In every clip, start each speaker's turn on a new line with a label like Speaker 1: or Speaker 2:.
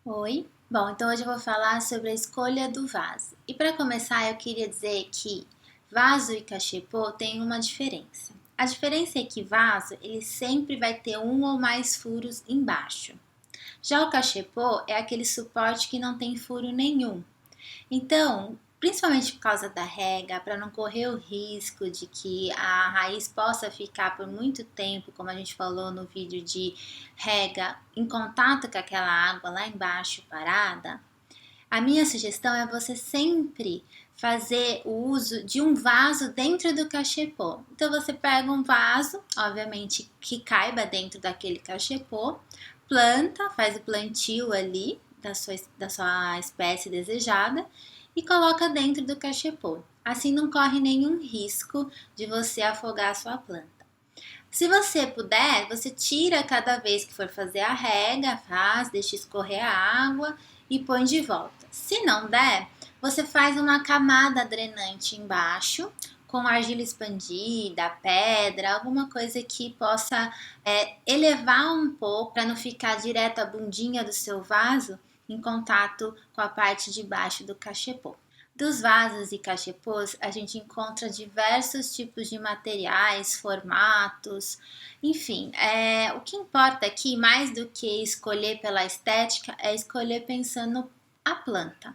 Speaker 1: Oi! Bom, então hoje eu vou falar sobre a escolha do vaso. E para começar, eu queria dizer que vaso e cachepô têm uma diferença. A diferença é que vaso, ele sempre vai ter um ou mais furos embaixo. Já o cachepô é aquele suporte que não tem furo nenhum. Então, principalmente por causa da rega, para não correr o risco de que a raiz possa ficar por muito tempo, como a gente falou no vídeo de rega, em contato com aquela água lá embaixo parada, a minha sugestão é você sempre fazer o uso de um vaso dentro do cachepô. Então você pega um vaso, obviamente que caiba dentro daquele cachepô, planta, faz o plantio ali da sua espécie desejada e coloca dentro do cachepô. Assim não corre nenhum risco de você afogar a sua planta. Se você puder, você tira cada vez que for fazer a rega, faz, deixa escorrer a água e põe de volta. Se não der, você faz uma camada drenante embaixo, com argila expandida, pedra, alguma coisa que possa elevar um pouco para não ficar direto a bundinha do seu vaso em contato com a parte de baixo do cachepô. Dos vasos e cachepôs, a gente encontra diversos tipos de materiais, formatos, enfim. O que importa aqui, mais do que escolher pela estética, é escolher pensando a planta.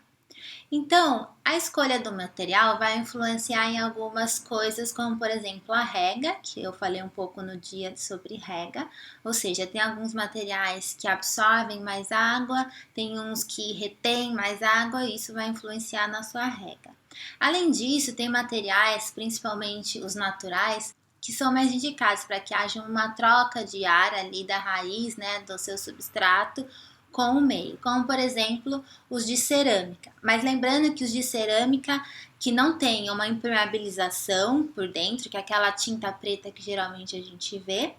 Speaker 1: Então, a escolha do material vai influenciar em algumas coisas, como por exemplo a rega, que eu falei um pouco no dia sobre rega, ou seja, tem alguns materiais que absorvem mais água, tem uns que retêm mais água, e isso vai influenciar na sua rega. Além disso, tem materiais, principalmente os naturais, que são mais indicados para que haja uma troca de ar ali da raiz, né, do seu substrato com o meio, como por exemplo os de cerâmica. Mas lembrando que os de cerâmica que não tem uma impermeabilização por dentro, que é aquela tinta preta que geralmente a gente vê,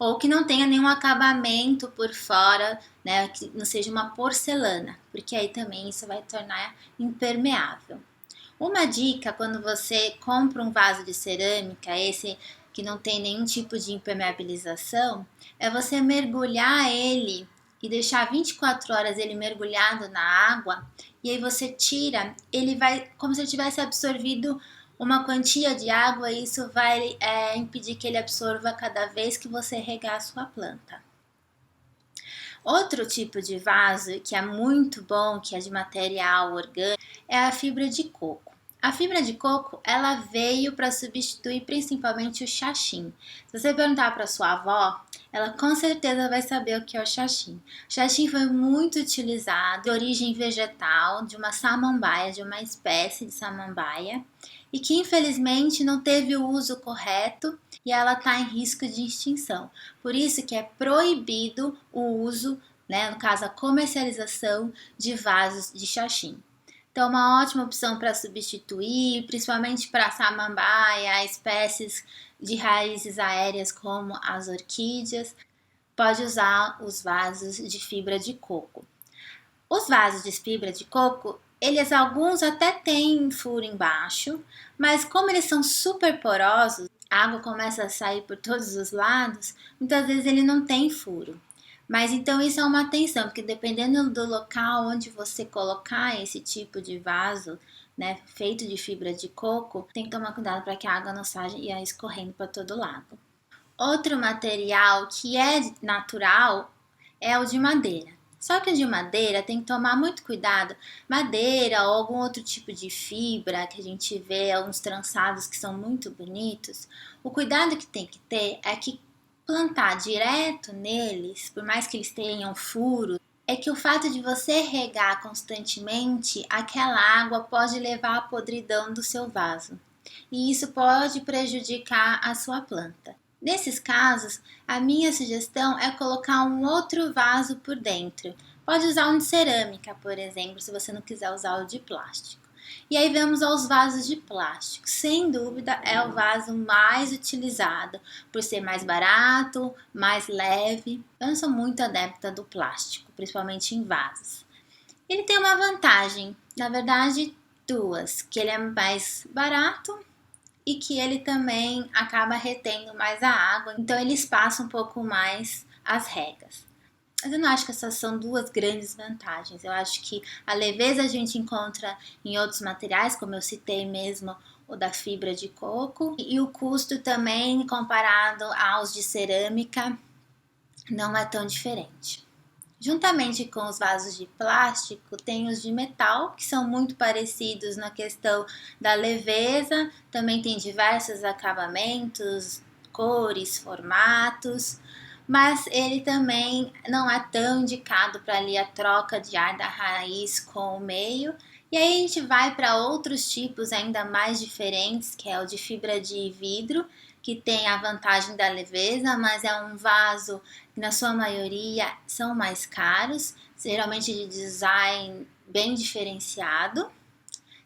Speaker 1: ou que não tenha nenhum acabamento por fora, né, que não seja uma porcelana, porque aí também isso vai tornar impermeável. Uma dica quando você compra um vaso de cerâmica, esse que não tem nenhum tipo de impermeabilização, é você mergulhar ele e deixar 24 horas ele mergulhado na água, e aí você tira, ele vai como se ele tivesse absorvido uma quantia de água, e isso vai impedir que ele absorva cada vez que você regar a sua planta. Outro tipo de vaso que é muito bom, que é de material orgânico, é a fibra de coco. A fibra de coco, ela veio para substituir principalmente o xaxim. Se você perguntar para sua avó, ela com certeza vai saber o que é o xaxim. O xaxim foi muito utilizado de origem vegetal, de uma samambaia, de uma espécie de samambaia, e que infelizmente não teve o uso correto e ela está em risco de extinção. Por isso que é proibido o uso, né, no caso a comercialização de vasos de xaxim. Então, uma ótima opção para substituir, principalmente para samambaia, espécies de raízes aéreas como as orquídeas, pode usar os vasos de fibra de coco. Os vasos de fibra de coco, eles alguns até têm furo embaixo, mas como eles são super porosos, a água começa a sair por todos os lados, muitas vezes ele não tem furo. Mas então isso é uma atenção, porque dependendo do local onde você colocar esse tipo de vaso, né, feito de fibra de coco, tem que tomar cuidado para que a água não saia escorrendo para todo lado. Outro material que é natural é o de madeira. Só que o de madeira tem que tomar muito cuidado. Madeira ou algum outro tipo de fibra que a gente vê, alguns trançados que são muito bonitos. O cuidado que tem que ter é que plantar direto neles, por mais que eles tenham furos, é que o fato de você regar constantemente, aquela água pode levar à podridão do seu vaso. E isso pode prejudicar a sua planta. Nesses casos, a minha sugestão é colocar um outro vaso por dentro. Pode usar um de cerâmica, por exemplo, se você não quiser usar o de plástico. E aí vamos aos vasos de plástico. Sem dúvida, é o vaso mais utilizado, por ser mais barato, mais leve. Eu não sou muito adepta do plástico, principalmente em vasos. Ele tem uma vantagem, na verdade, duas, que ele é mais barato e que ele também acaba retendo mais a água, então ele espaça um pouco mais as regas. Mas eu não acho que essas são duas grandes vantagens. Eu acho que a leveza a gente encontra em outros materiais, como eu citei mesmo o da fibra de coco, e o custo também, comparado aos de cerâmica, não é tão diferente. Juntamente com os vasos de plástico, tem os de metal, que são muito parecidos na questão da leveza, também tem diversos acabamentos, cores, formatos, mas ele também não é tão indicado para ali a troca de ar da raiz com o meio. E aí a gente vai para outros tipos ainda mais diferentes, que é o de fibra de vidro, que tem a vantagem da leveza, mas é um vaso que na sua maioria são mais caros, geralmente de design bem diferenciado.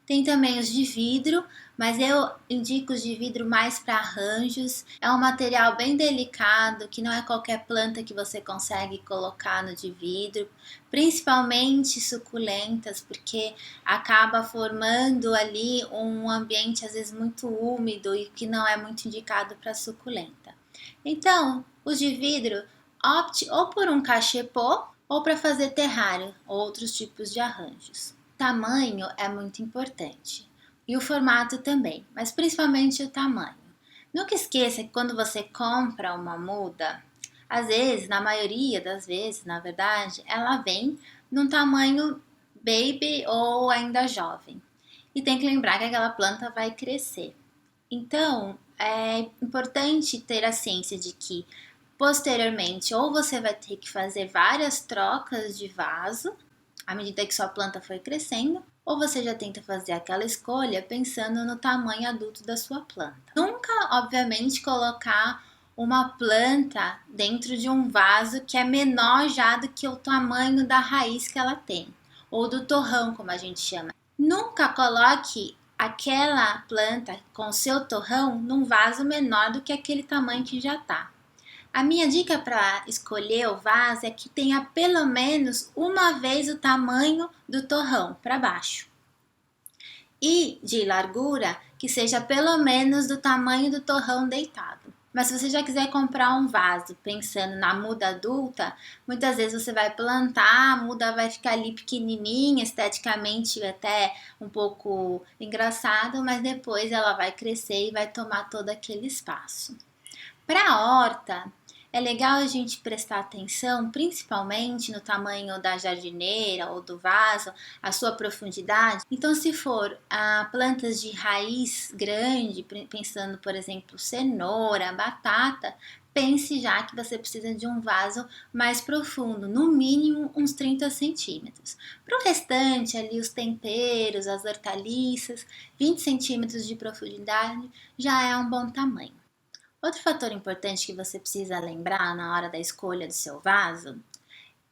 Speaker 1: Tem também os de vidro, mas eu indico os de vidro mais para arranjos. É um material bem delicado, que não é qualquer planta que você consegue colocar no de vidro, principalmente suculentas, porque acaba formando ali um ambiente às vezes muito úmido e que não é muito indicado para suculenta. Então, os de vidro, opte ou por um cachepô ou para fazer terrário, outros tipos de arranjos. Tamanho é muito importante e o formato também, mas principalmente o tamanho. Nunca esqueça que quando você compra uma muda, às vezes, na maioria das vezes, na verdade, ela vem num tamanho baby ou ainda jovem. E tem que lembrar que aquela planta vai crescer. Então, é importante ter a ciência de que posteriormente ou você vai ter que fazer várias trocas de vaso à medida que sua planta foi crescendo, ou você já tenta fazer aquela escolha pensando no tamanho adulto da sua planta. Nunca, obviamente, colocar uma planta dentro de um vaso que é menor já do que o tamanho da raiz que ela tem, ou do torrão, como a gente chama. Nunca coloque aquela planta com seu torrão num vaso menor do que aquele tamanho que já está. A minha dica para escolher o vaso é que tenha pelo menos uma vez o tamanho do torrão para baixo. E de largura que seja pelo menos do tamanho do torrão deitado. Mas se você já quiser comprar um vaso pensando na muda adulta, muitas vezes você vai plantar, a muda vai ficar ali pequenininha, esteticamente até um pouco engraçado, mas depois ela vai crescer e vai tomar todo aquele espaço. Para a horta, é legal a gente prestar atenção, principalmente no tamanho da jardineira ou do vaso, a sua profundidade. Então, se for plantas de raiz grande, pensando, por exemplo, cenoura, batata, pense já que você precisa de um vaso mais profundo, no mínimo uns 30 centímetros. Para o restante, ali os temperos, as hortaliças, 20 centímetros de profundidade já é um bom tamanho. Outro fator importante que você precisa lembrar na hora da escolha do seu vaso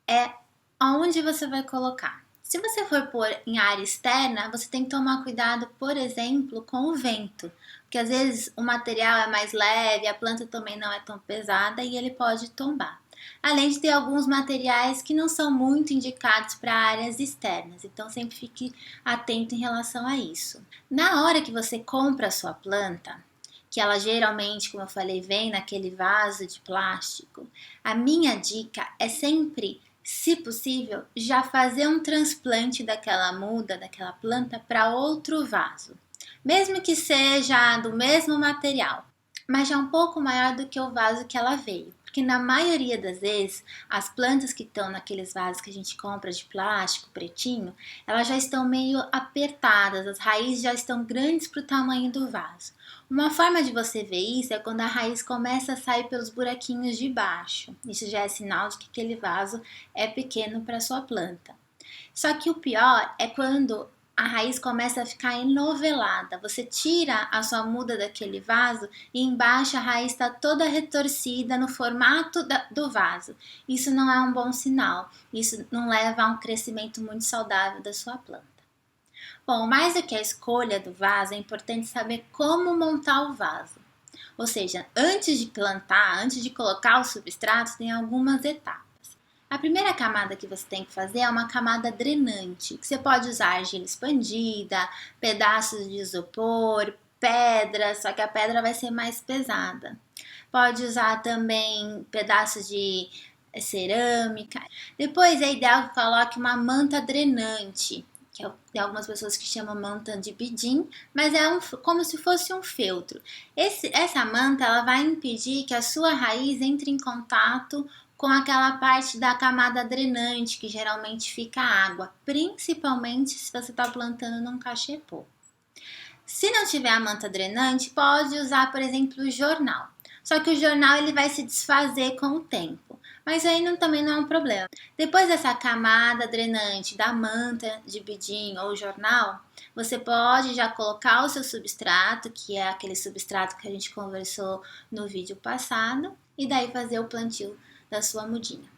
Speaker 1: é aonde você vai colocar. Se você for pôr em área externa, você tem que tomar cuidado, por exemplo, com o vento, porque às vezes o material é mais leve, a planta também não é tão pesada e ele pode tombar. Além de ter alguns materiais que não são muito indicados para áreas externas, então sempre fique atento em relação a isso. Na hora que você compra a sua planta, que ela geralmente, como eu falei, vem naquele vaso de plástico, a minha dica é sempre, se possível, já fazer um transplante daquela muda, daquela planta para outro vaso. Mesmo que seja do mesmo material, mas já um pouco maior do que o vaso que ela veio. Porque na maioria das vezes, as plantas que estão naqueles vasos que a gente compra de plástico, pretinho, elas já estão meio apertadas, as raízes já estão grandes para o tamanho do vaso. Uma forma de você ver isso é quando a raiz começa a sair pelos buraquinhos de baixo. Isso já é sinal de que aquele vaso é pequeno para sua planta. Só que o pior é quando a raiz começa a ficar enovelada. Você tira a sua muda daquele vaso e embaixo a raiz está toda retorcida no formato do vaso. Isso não é um bom sinal. Isso não leva a um crescimento muito saudável da sua planta. Bom, mais do que a escolha do vaso, é importante saber como montar o vaso. Ou seja, antes de plantar, antes de colocar o substrato, tem algumas etapas. A primeira camada que você tem que fazer é uma camada drenante, que você pode usar argila expandida, pedaços de isopor, pedra, só que a pedra vai ser mais pesada. Pode usar também pedaços de cerâmica. Depois é ideal que coloque uma manta drenante, que tem algumas pessoas que chamam manta de bidim, mas é como se fosse um feltro. Essa manta ela vai impedir que a sua raiz entre em contato com aquela parte da camada drenante, que geralmente fica água, principalmente se você está plantando num cachepô. Se não tiver a manta drenante, pode usar, por exemplo, o jornal. Só que o jornal ele vai se desfazer com o tempo, mas aí também não é um problema. Depois dessa camada drenante da manta de bidim ou jornal, você pode já colocar o seu substrato, que é aquele substrato que a gente conversou no vídeo passado, e daí fazer o plantio da sua mudinha.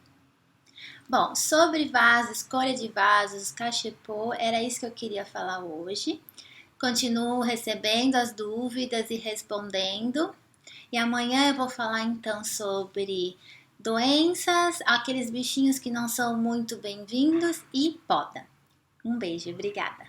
Speaker 1: Bom, sobre vasos, escolha de vasos, cachepô, era isso que eu queria falar hoje. Continuo recebendo as dúvidas e respondendo. E amanhã eu vou falar então sobre doenças, aqueles bichinhos que não são muito bem-vindos e poda. Um beijo, obrigada!